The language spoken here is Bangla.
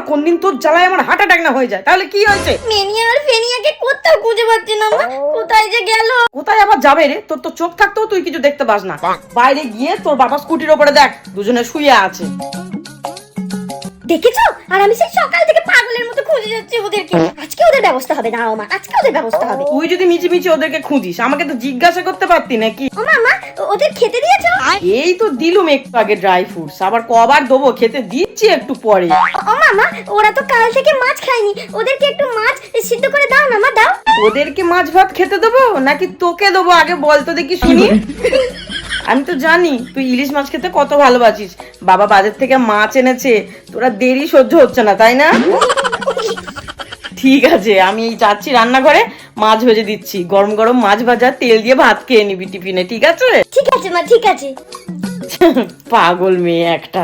কোন দিন তোর জ্বালায় আমার হার্ট অ্যাটাক না হয়ে যায়, তাহলে কি হয়েছে? মেনিয়া আর ফেনিয়াকে কোথাও খুঁজে পাচ্ছি না মা, কোথায় যে গেল? কোথায় আবার যাবে রে? তোর তো চোখ থাকতেও তুই কিছু দেখতে পাস না। বাইরে গিয়ে তোর বাবা স্কুটির ওপরে দেখ, দুজনে শুয়ে আছে। দেখেছো? আর আমি সেই সকাল থেকে পাগলের মতো খুঁজে যাচ্ছি ওদেরকে। আজকে ওদের ব্যবস্থা হবে, দাঁড়াও মা, আজকে ওদের ব্যবস্থা হবে। তুই যদি মিচিমিচি ওদেরকে খুঁজিস, আমাকে তো জিজ্ঞাসা করতে পারতি নাকি? ও মামা, ওদের খেতে দিয়েছো? এই তো দিলুম একটু আগে ড্রাই ফ্রুটস, আবার কবার দেবো? খেতে দিচ্ছি একটু পরে। ও মামা, ওরা তো কাল থেকে মাছ খায়নি, ওদেরকে একটু মাছ সিদ্ধ করে দাও না মা, দাও। ওদেরকে মাছ ভাত খেতে দেবো নাকি তোকে দেবো আগে বল তো দেখি শুনি। আমি তো জানি তুই ইলিশ মাছ খেতে কত ভালোবাসিস। বাবা বাজার থেকে মাছ এনেছে, তোরা দেরি সহ্য হচ্ছে না তাই না? ঠিক আছে, আমি এই যাচ্ছি রান্নাঘরে, মাছ ভেজে দিচ্ছি। গরম গরম মাছ ভাজা, তেল দিয়ে ভাত খেয়ে নিবি টিফিনে, ঠিক আছে? ঠিক আছে মা, ঠিক আছে। পাগল মেয়ে একটা।